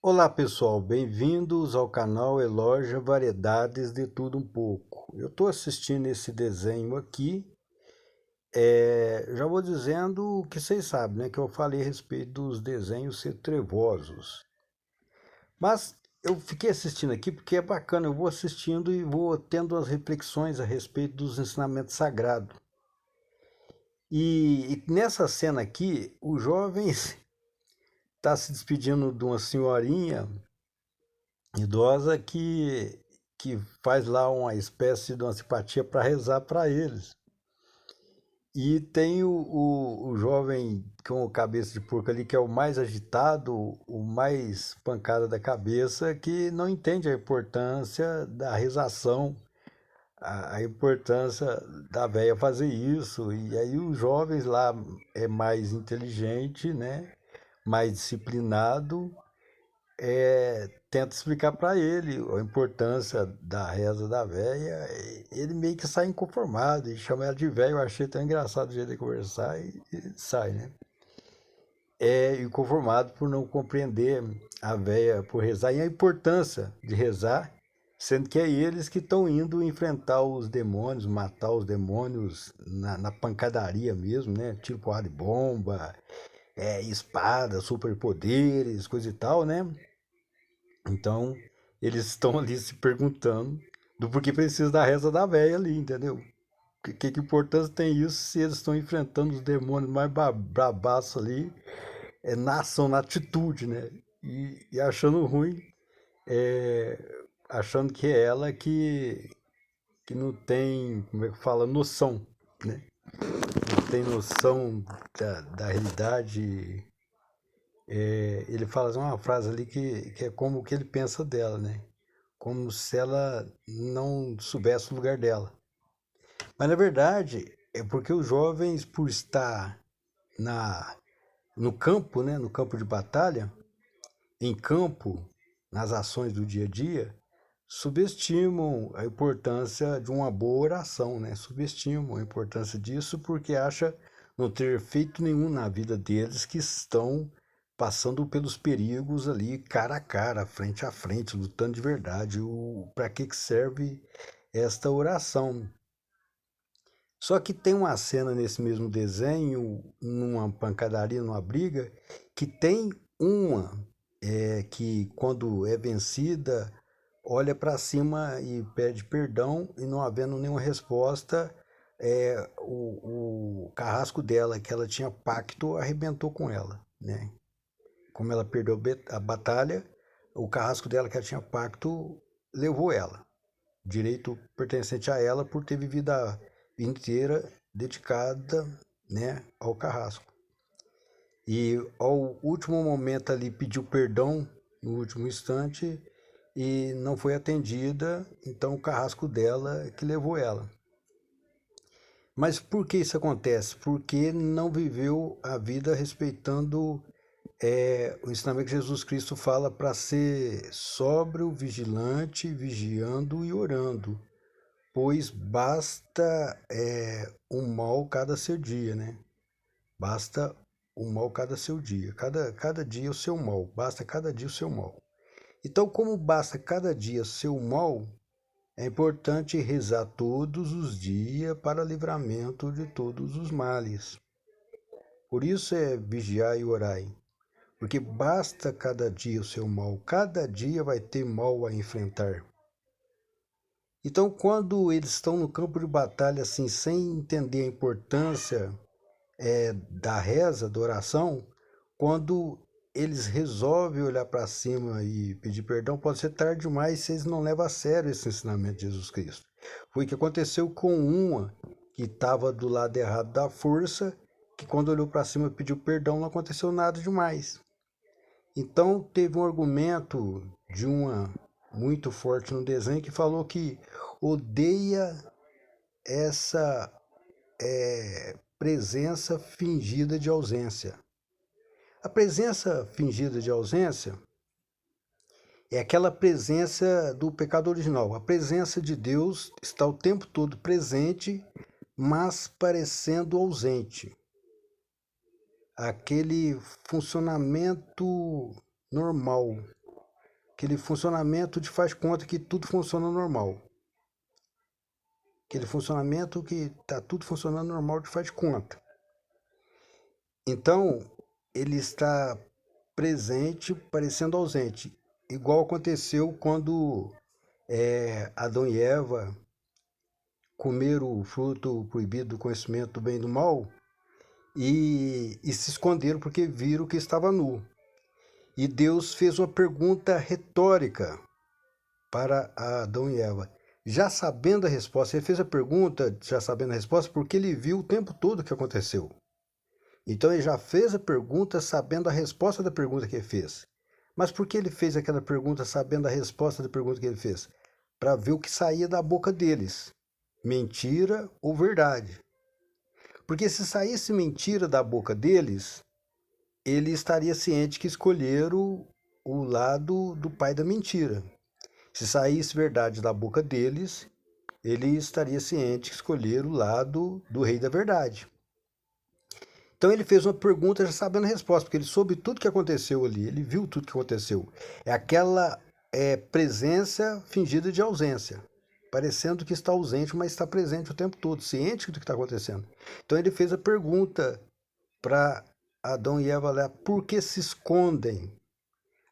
Olá pessoal, bem-vindos ao canal Elogia Variedades de Tudo Um Pouco. Eu estou assistindo esse desenho aqui, já vou dizendo o que vocês sabem, né? Que eu falei a respeito dos desenhos ser trevosos. Mas eu fiquei assistindo aqui porque é bacana, eu vou assistindo e vou tendo as reflexões a respeito dos ensinamentos sagrados. E nessa cena aqui, o jovem está se despedindo de uma senhorinha idosa que faz lá uma espécie de uma simpatia para rezar para eles. E tem o jovem com cabeça de porco ali, que é o mais agitado, o mais pancada da cabeça, que não entende a importância da rezação, a importância da véia fazer isso. E aí os jovens lá é mais inteligente, né? Mais disciplinado, tenta explicar para ele a importância da reza da véia. Ele meio que sai inconformado e chama ela de véia. Eu achei tão engraçado o jeito de conversar e sai, né? É inconformado por não compreender a véia por rezar e a importância de rezar, sendo que é eles que estão indo enfrentar os demônios, matar os demônios na pancadaria mesmo, né? Tiro, porrada de bomba, espada, superpoderes, coisa e tal, né? Então, eles estão ali se perguntando do porquê precisa da reza da véia ali, entendeu? Que importância tem isso se eles estão enfrentando os demônios mais brabaços ali, na ação, na atitude, né? E achando ruim, é, achando que é ela que não tem, como é que fala, noção, né? Não tem noção da realidade. Ele fala uma frase ali que é como o que ele pensa dela, né? Como se ela não soubesse o lugar dela. Mas na verdade é porque os jovens, por estar na, no campo, né, no campo de batalha, em campo, nas ações do dia a dia, subestimam a importância de uma boa oração, né? Subestimam a importância disso porque acha não ter feito nenhum na vida deles, que estão passando pelos perigos ali cara a cara, frente a frente, lutando de verdade. Para que serve esta oração? Só que tem uma cena nesse mesmo desenho, numa pancadaria, numa briga, que tem uma que, quando é vencida, olha para cima e pede perdão, e não havendo nenhuma resposta, o carrasco dela, que ela tinha pacto, arrebentou com ela, né? Como ela perdeu a batalha, o carrasco dela, que ela tinha pacto, levou ela. Direito pertencente a ela por ter vivido a vida inteira dedicada, né, ao carrasco. E ao último momento ali pediu perdão no último instante e não foi atendida, então o carrasco dela que levou ela. Mas por que isso acontece? Porque não viveu a vida respeitando o ensinamento que Jesus Cristo fala para ser sóbrio, vigilante, vigiando e orando. Pois basta um mal cada seu dia, né? Basta um mal cada seu dia. Cada dia o seu mal. Basta cada dia o seu mal. Então, como basta cada dia o seu mal, é importante rezar todos os dias para livramento de todos os males. Por isso é vigiar e orar. Porque basta cada dia o seu mal. Cada dia vai ter mal a enfrentar. Então, quando eles estão no campo de batalha, assim, sem entender a importância da reza, da oração, quando eles resolvem olhar para cima e pedir perdão, pode ser tarde demais se eles não levam a sério esse ensinamento de Jesus Cristo. Foi o que aconteceu com uma que estava do lado errado da força, que quando olhou para cima e pediu perdão, não aconteceu nada demais. Então, teve um argumento de uma muito forte no desenho que falou que odeia essa presença fingida de ausência. A presença fingida de ausência é aquela presença do pecado original. A presença de Deus está o tempo todo presente, mas parecendo ausente. Aquele funcionamento normal. aquele funcionamento de faz conta que tudo funciona normal. Aquele funcionamento que está tudo funcionando normal de faz conta. Então, ele está presente, parecendo ausente. Igual aconteceu quando Adão e Eva comeram o fruto proibido do conhecimento do bem e do mal e se esconderam porque viram que estava nu. E Deus fez uma pergunta retórica para Adão e Eva. Já sabendo a resposta, ele fez a pergunta já sabendo a resposta porque ele viu o tempo todo o que aconteceu. Então ele já fez a pergunta sabendo a resposta da pergunta que ele fez. Mas por que ele fez aquela pergunta sabendo a resposta da pergunta que ele fez? Para ver o que saía da boca deles. Mentira ou verdade. Porque se saísse mentira da boca deles, ele estaria ciente que escolheram o lado do pai da mentira. Se saísse verdade da boca deles, ele estaria ciente que escolheram o lado do rei da verdade. Então ele fez uma pergunta já sabendo a resposta, porque ele soube tudo que aconteceu ali, ele viu tudo que aconteceu. É aquela presença fingida de ausência, parecendo que está ausente, mas está presente o tempo todo, ciente do que está acontecendo. Então ele fez a pergunta para Adão e Eva lá, por que se escondem?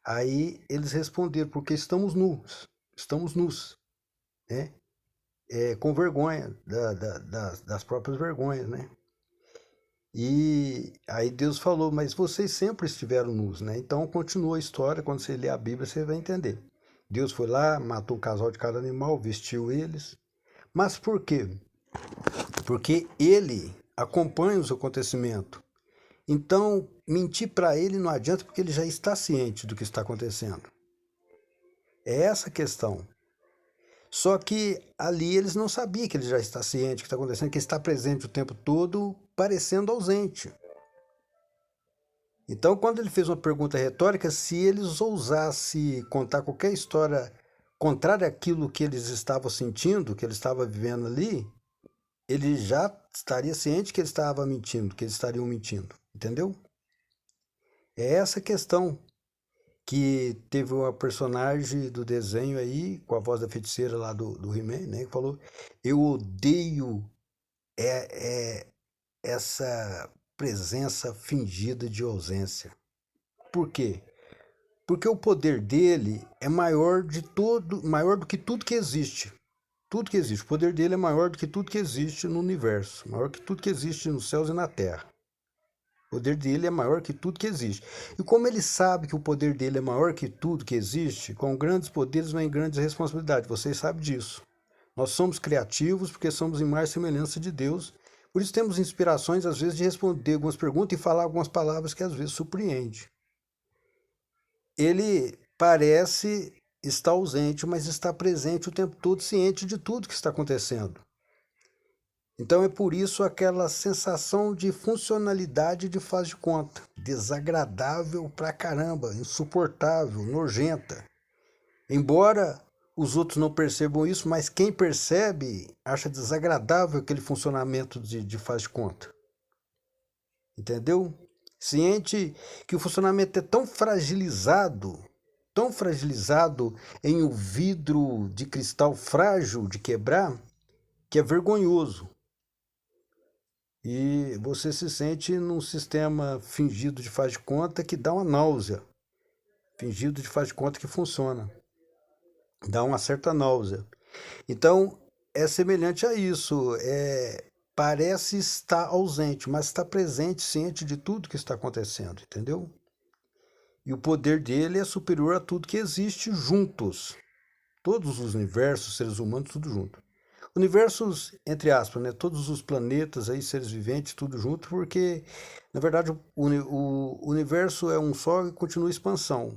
Aí eles responderam, porque estamos nus, né? Com vergonha das próprias vergonhas, né? E aí Deus falou, mas vocês sempre estiveram nus, né? Então continua a história, quando você lê a Bíblia você vai entender. Deus foi lá, matou o casal de cada animal, vestiu eles. Mas por quê? Porque ele acompanha os acontecimentos. Então, mentir para ele não adianta porque ele já está ciente do que está acontecendo. É essa a questão. Só que ali eles não sabiam que ele já está ciente do que está acontecendo, que ele está presente o tempo todo, parecendo ausente. Então, quando ele fez uma pergunta retórica, se eles ousassem contar qualquer história contrária àquilo que eles estavam sentindo, que eles estavam vivendo ali, ele já estaria ciente que ele estava mentindo, que eles estariam mentindo, entendeu? É essa questão que teve uma personagem do desenho aí, com a voz da feiticeira lá do He-Man, né, que falou, eu odeio essa presença fingida de ausência. Por quê? Porque o poder dele é maior maior do que tudo que existe. Tudo que existe. O poder dele é maior do que tudo que existe no universo, maior que tudo que existe nos céus e na terra. O poder dele é maior que tudo que existe. E como ele sabe que o poder dele é maior que tudo que existe, com grandes poderes vem grandes responsabilidades. Vocês sabem disso. Nós somos criativos porque somos imagem e semelhança de Deus. Por isso temos inspirações, às vezes, de responder algumas perguntas e falar algumas palavras que às vezes surpreende. Ele parece estar ausente, mas está presente o tempo todo, ciente de tudo que está acontecendo. Então é por isso aquela sensação de funcionalidade de faz de conta, desagradável pra caramba, insuportável, nojenta. Embora os outros não percebam isso, mas quem percebe acha desagradável aquele funcionamento de faz de conta. Entendeu? Ciente que o funcionamento é tão fragilizado em um vidro de cristal frágil de quebrar, que é vergonhoso. E você se sente num sistema fingido de faz de conta que dá uma náusea. Fingido de faz de conta que funciona. Dá uma certa náusea. Então, é semelhante a isso. Parece estar ausente, mas está presente, ciente de tudo que está acontecendo, entendeu? E o poder dele é superior a tudo que existe juntos. Todos os universos, seres humanos, tudo junto. Universos, entre aspas, né? Todos os planetas, aí, seres viventes, tudo junto, porque, na verdade, o universo é um só e continua em expansão.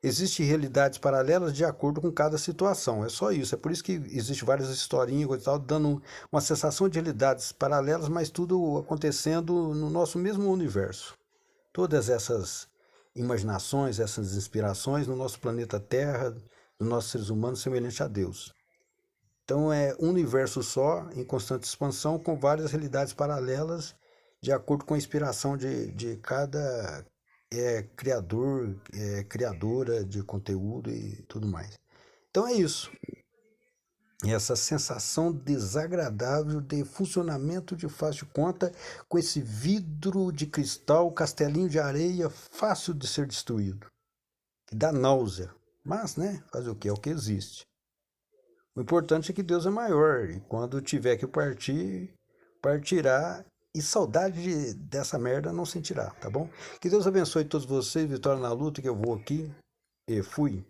Existem realidades paralelas de acordo com cada situação. É só isso. É por isso que existem várias historinhas e tal, dando uma sensação de realidades paralelas, mas tudo acontecendo no nosso mesmo universo. Todas essas imaginações, essas inspirações no nosso planeta Terra, nos nossos seres humanos, semelhante a Deus. Então é um universo só, em constante expansão, com várias realidades paralelas, de acordo com a inspiração de cada é criador, é criadora de conteúdo e tudo mais. Então é isso. Essa sensação desagradável de funcionamento de faz de conta com esse vidro de cristal, castelinho de areia fácil de ser destruído, que dá náusea. Mas, né, fazer o que? É o que existe. O importante é que Deus é maior e quando tiver que partir, partirá e saudade dessa merda não sentirá, tá bom? Que Deus abençoe todos vocês, vitória na luta, que eu vou aqui e fui.